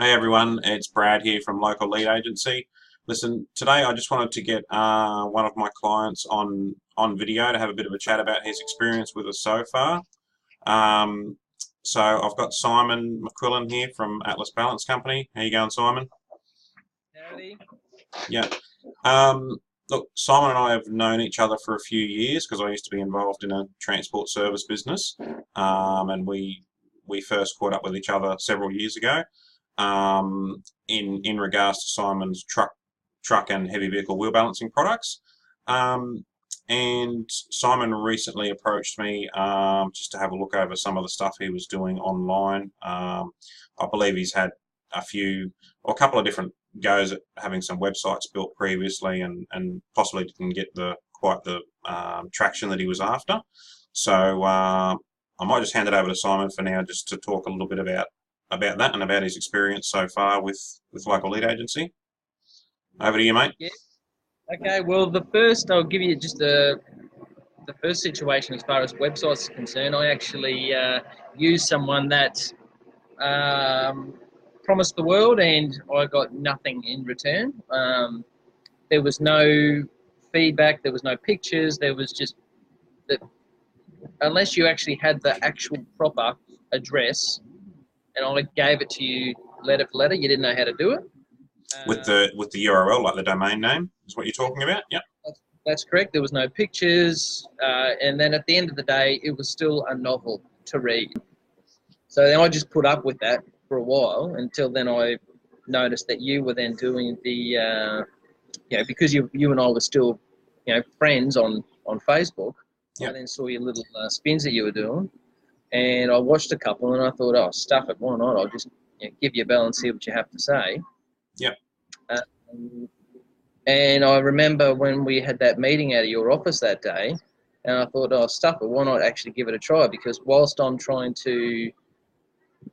Hey everyone, it's Brad here from Local Lead Agency. Listen, today I just wanted to get one of my clients on video to have a bit of a chat about his experience with us so far. Um, so I've got Simon McQuillan here from Atlas Balance Company. How you going, Simon? Howdy. Yeah. Um, Look, Simon and I have known each other for a few years because I used to be involved in a transport service business, and we first caught up with each other several years ago. In regards to Simon's truck and heavy vehicle wheel balancing products. Um, and Simon recently approached me just to have a look over some of the stuff he was doing online. I believe he's had a few or a couple of different goes at having some websites built previously, and possibly didn't get the quite the traction that he was after. So I might just hand it over to Simon for now, just to talk a little bit about that and about his experience so far with Local Lead Agency. Over to you, mate. Yeah. Okay. Well, I'll give you just the first situation as far as websites are concerned. I actually used someone that um, promised the world, and I got nothing in return. There was no feedback. There was no pictures. There was just that unless you actually had the actual proper address, and I gave it to you letter for letter, you didn't know how to do it. With Um, the URL, like the domain name, is what you're talking about? Yep. That's correct. There was no pictures, and then at the end of the day, it was still a novel to read. So then I just put up with that for a while until then I noticed that you were then doing because you and I were still, friends on Facebook. I Yep. then saw your little spins that you were doing, and I watched a couple, and I thought, oh, stuff it, why not? I'll just give you a bell and see what you have to say. Yep. Um, And I remember when we had that meeting out of your office that day, and I thought, oh, stuff it, why not actually give it a try? Because whilst I'm trying to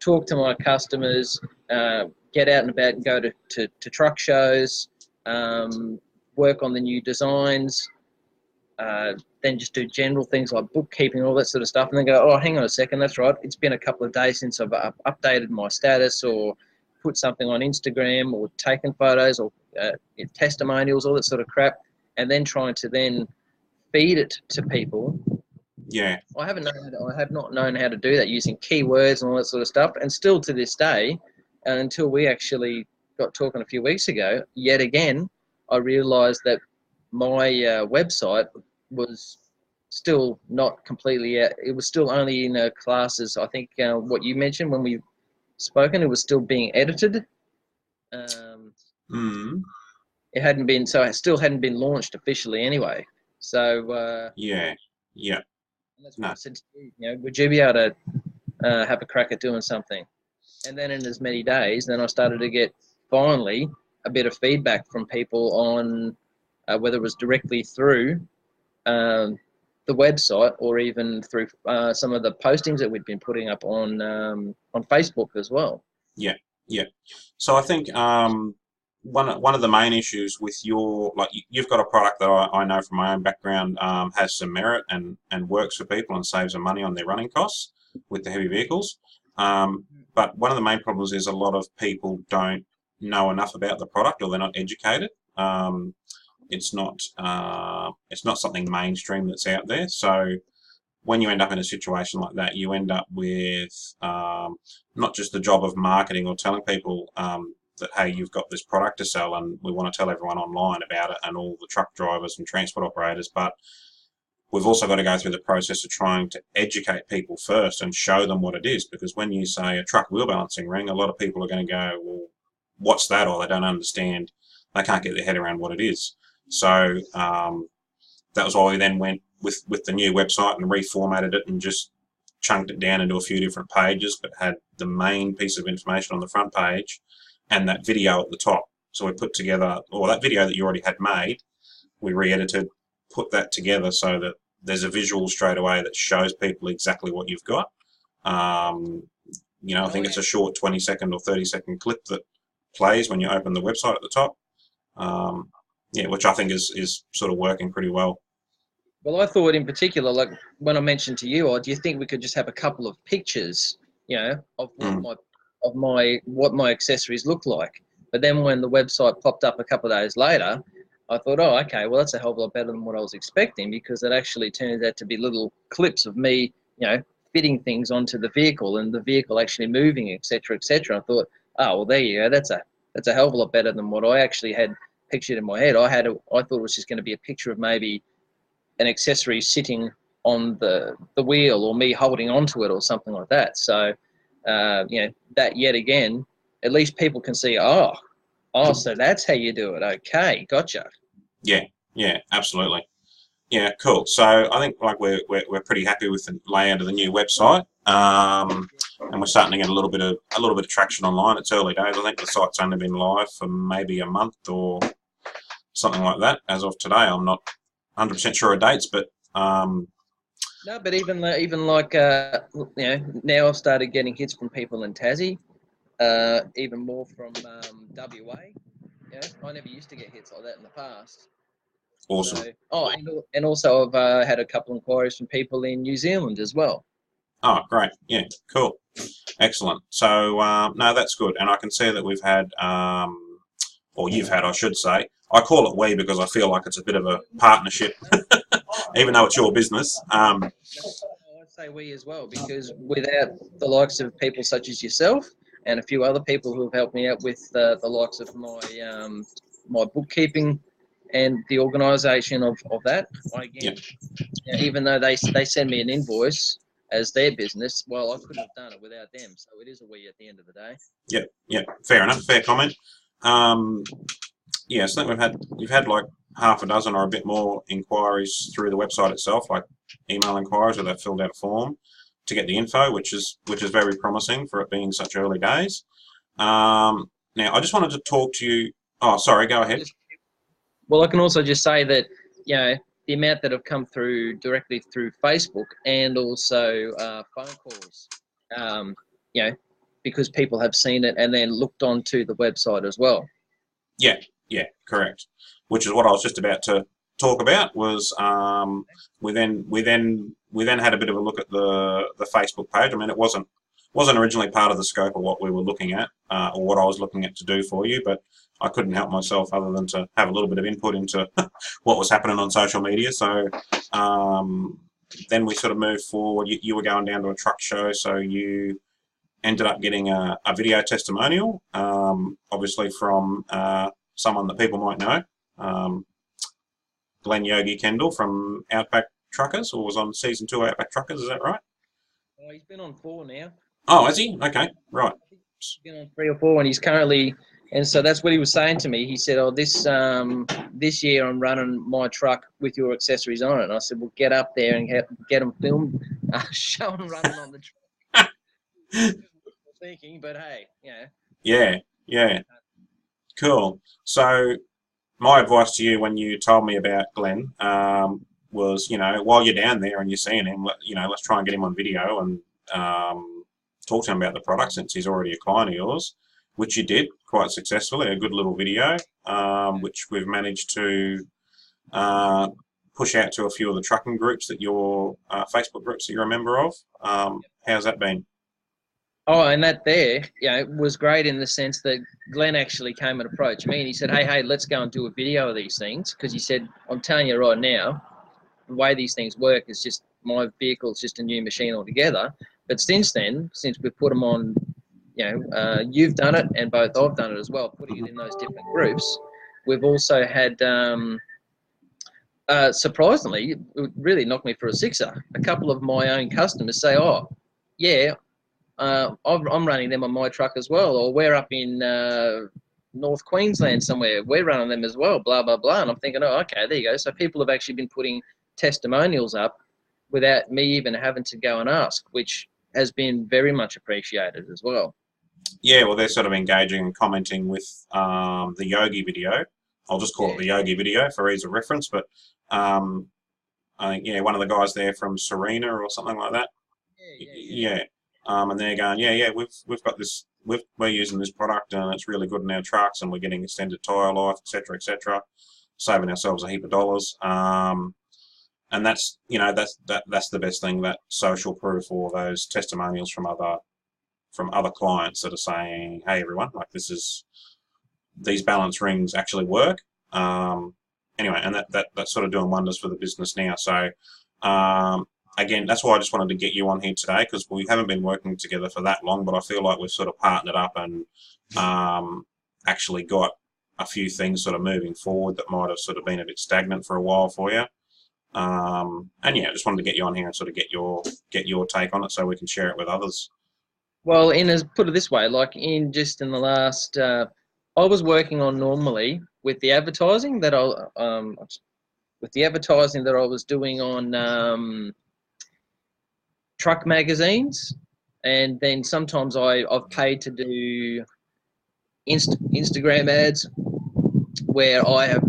talk to my customers, get out and about and go to truck shows, um, work on the new designs, then just do general things like bookkeeping, all that sort of stuff, and then go, oh, hang on a second, that's right, it's been a couple of days since I've updated my status or put something on Instagram or taken photos or testimonials, all that sort of crap, and then trying to then feed it to people. Yeah. I have not known how to do that using keywords and all that sort of stuff, and still to this day, until we actually got talking a few weeks ago, yet again, I realised that my website was still not completely it was still only in classes. I think what you mentioned when we spoken, it was still being edited. Um, Mm. it hadn't been, so it still hadn't been launched officially anyway. So Yeah. Yeah. that's what I No. said to you. Would you be able to have a crack at doing something? And then in as many days, then I started to get finally a bit of feedback from people on whether it was directly through the website or even through some of the postings that we'd been putting up on Facebook as well. Yeah. Yeah. So I think one of the main issues with you've got a product that I know from my own background has some merit and works for people and saves them money on their running costs with the heavy vehicles. But one of the main problems is a lot of people don't know enough about the product, or they're not educated. It's not something mainstream that's out there. So when you end up in a situation like that, you end up with not just the job of marketing or telling people that, hey, you've got this product to sell and we want to tell everyone online about it and all the truck drivers and transport operators, but we've also got to go through the process of trying to educate people first and show them what it is. Because when you say a truck wheel balancing ring, a lot of people are going to go, well, what's that? Or they don't understand. They can't get their head around what it is. So that was why we then went with the new website and reformatted it and just chunked it down into a few different pages, but had the main piece of information on the front page and that video at the top. So we put together, or that video that you already had made, we re-edited, put that together so that there's a visual straight away that shows people exactly what you've got. I Oh think it's yeah. a short 20-second or 30-second clip that plays when you open the website at the top. Which I think is sort of working pretty well. Well, I thought in particular, like when I mentioned to you, do you think we could just have a couple of pictures, of what Mm. my of what my accessories look like. But then when the website popped up a couple of days later, I thought, oh, okay, well, that's a hell of a lot better than what I was expecting, because it actually turns out to be little clips of me, fitting things onto the vehicle and the vehicle actually moving, etc., etc. I thought, oh, well, there you go. That's a hell of a lot better than what I actually had pictured in my head. I thought it was just going to be a picture of maybe an accessory sitting on the wheel, or me holding onto it, or something like that. So, that yet again, at least people can see, oh, so that's how you do it. Okay, gotcha. Yeah, absolutely. Yeah, cool. So I think like we're pretty happy with the layout of the new website, and we're starting to get a little bit of traction online. It's early days. I think the site's only been live for maybe a month or something like that as of today. I'm not 100% sure of dates, but no, but even like now I've started getting hits from people in Tassie, even more from WA. I never used to get hits like that in the past. awesome. So, and also I've had a couple of inquiries from people in New Zealand as well. Oh, great. Yeah, cool. Excellent. So, no, that's good. And I can see that we've had, or you've had, I should say. I call it we because I feel like it's a bit of a partnership, even though it's your business. I'd say we as well, because without the likes of people such as yourself and a few other people who have helped me out with the likes of my bookkeeping and the organisation of that, even though they send me an invoice as their business, well, I couldn't have done it without them. So it is a we at the end of the day. Yep. Fair enough. Fair comment. Yeah, so I think you've had like half a dozen or a bit more inquiries through the website itself, like email inquiries where they've filled out a form to get the info, which is very promising for it being such early days. Now, I just wanted to talk to you. Oh, sorry, go ahead. Well, I can also just say that, the amount that have come through directly through Facebook and also phone calls, because people have seen it and then looked onto the website as well. Yeah, correct. Which is what I was just about to talk about. Was we then had a bit of a look at the Facebook page. I mean, it wasn't originally part of the scope of what we were looking at, or what I was looking at to do for you, but I couldn't help myself other than to have a little bit of input into what was happening on social media. So then we sort of moved forward. You were going down to a truck show, so you ended up getting a video testimonial, obviously from someone that people might know, Glenn Yogi Kendall from Outback Truckers, or was on season 2 Outback Truckers. Is that right? Oh, he's been on 4 now. Oh, has he? Okay, right. He's been on 3 or 4, and he's currently. And so that's what he was saying to me. He said, "Oh, this year I'm running my truck with your accessories on it." And I said, "Well, get up there and get them filmed, show them running on the truck." Thinking, but hey, Yeah. Cool. So my advice to you when you told me about Glenn was, while you're down there and you're seeing him, let's try and get him on video and talk to him about the product, since he's already a client of yours, which you did quite successfully. A good little video, which we've managed to push out to a few of the trucking groups that your Facebook groups that you're a member of. How's that been? Oh, and that there, was great in the sense that Glenn actually came and approached me, and he said, hey, let's go and do a video of these things, because he said, I'm telling you right now, the way these things work is just, my vehicle's just a new machine altogether. But since then, since we've put them on, you've done it, and both I've done it as well, putting it in those different groups, we've also had, surprisingly, it really knocked me for a sixer. A couple of my own customers say, oh, yeah, I'm running them on my truck as well, or we're up in North Queensland somewhere, we're running them as well, blah, blah, blah. And I'm thinking, oh, okay, there you go. So people have actually been putting testimonials up without me even having to go and ask, which has been very much appreciated as well. Yeah, well, they're sort of engaging and commenting with the Yogi video. I'll just call it the Yogi video for ease of reference, but I think, one of the guys there from Serena or something like that. Yeah. And they're going, we've got this, we're using this product and it's really good in our trucks, and we're getting extended tyre life, etc., saving ourselves a heap of dollars. And that's the best thing, that social proof or those testimonials from other from other clients that are saying, hey everyone, like these balance rings actually work. Anyway, and that's sort of doing wonders for the business now. So again, that's why I just wanted to get you on here today, because we haven't been working together for that long, but I feel like we've sort of partnered up and actually got a few things sort of moving forward that might have sort of been a bit stagnant for a while for you. And yeah, just wanted to get you on here and sort of get your take on it so we can share it with others. Well, put it this way, like in the last, I was working on normally with the advertising that I was doing on truck magazines, and then sometimes I've paid to do Instagram ads where I have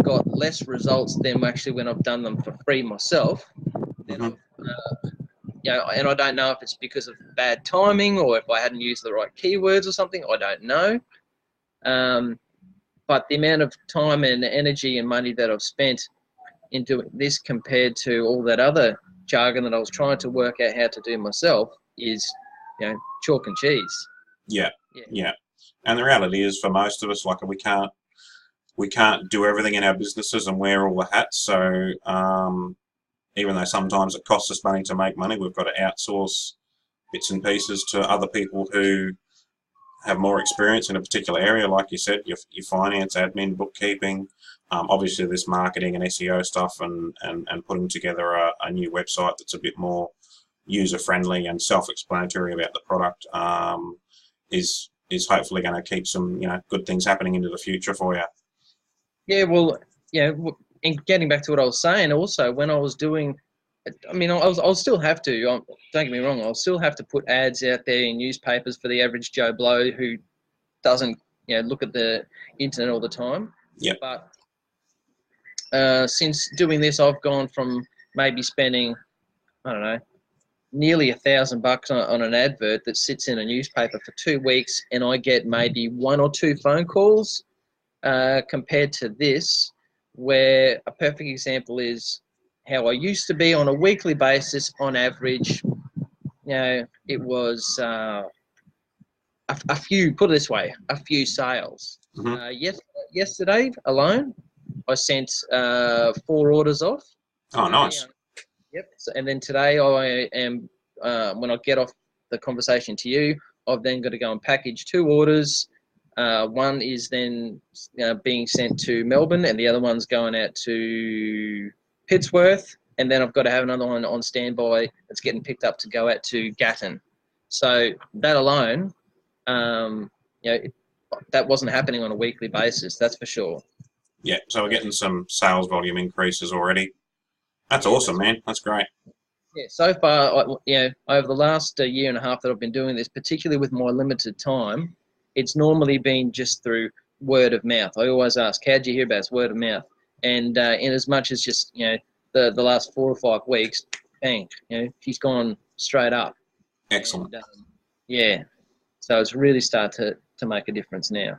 got less results than actually when I've done them for free myself. Then and I don't know if it's because of bad timing or if I hadn't used the right keywords or something. I don't know. But the amount of time and energy and money that I've spent in doing this compared to all that other jargon that I was trying to work out how to do myself is, chalk and cheese. Yeah. And the reality is, for most of us, like we can't do everything in our businesses and wear all the hats. So even though sometimes it costs us money to make money, we've got to outsource bits and pieces to other people who have more experience in a particular area. Like you said, your finance, admin, bookkeeping, obviously this marketing and SEO stuff, and putting together a new website that's a bit more user-friendly and self-explanatory about the product is hopefully going to keep some good things happening into the future for you. Yeah, well, and getting back to what I was saying, also when I was doing, I'll still have to. Don't get me wrong. I'll still have to put ads out there in newspapers for the average Joe Blow who doesn't, look at the internet all the time. Yeah. But since doing this, I've gone from maybe spending, I don't know, nearly $1,000 on an advert that sits in a newspaper for 2 weeks, and I get maybe 1 or 2 phone calls, compared to this, where a perfect example is how I used to be on a weekly basis. On average, it was a few. Put it this way, a few sales. Yesterday alone, I sent 4 orders off. Oh, nice. Yep. So, and then today I am, when I get off the conversation to you, I've then got to go and package 2 orders. One is then being sent to Melbourne, and the other one's going out to Pittsworth, and then I've got to have another one on standby that's getting picked up to go out to Gatton. So that alone, that wasn't happening on a weekly basis, that's for sure. Yeah, so we're getting some sales volume increases already. That's awesome, man. That's great. Yeah, so far, over the last year and a half that I've been doing this, particularly with my limited time, it's normally been just through word of mouth. I always ask, how'd you hear about us? Word of mouth. And in as much as just, the last 4 or 5 weeks, bang, she's gone straight up. Excellent. And, so it's really started to make a difference now.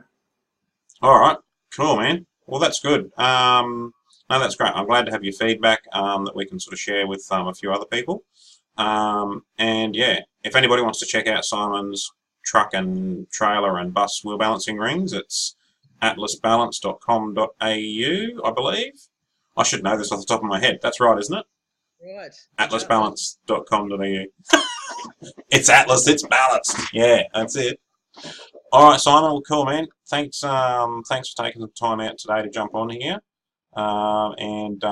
All right. Cool, man. Well, that's good. No, that's great. I'm glad to have your feedback that we can sort of share with a few other people. And yeah, if anybody wants to check out Simon's truck and trailer and bus wheel balancing rings, it's atlasbalance.com.au, I believe. I should know this off the top of my head. That's right, isn't it? Right. atlasbalance.com.au. It's Atlas, it's balanced. Yeah, that's it. All right, Simon. Well, cool, man. Thanks for taking the time out today to jump on here. And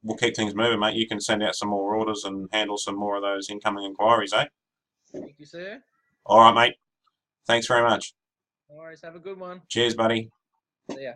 we'll keep things moving, mate. You can send out some more orders and handle some more of those incoming inquiries, eh? Thank you, sir. All right, mate. Thanks very much. No worries. Have a good one. Cheers, buddy. See ya.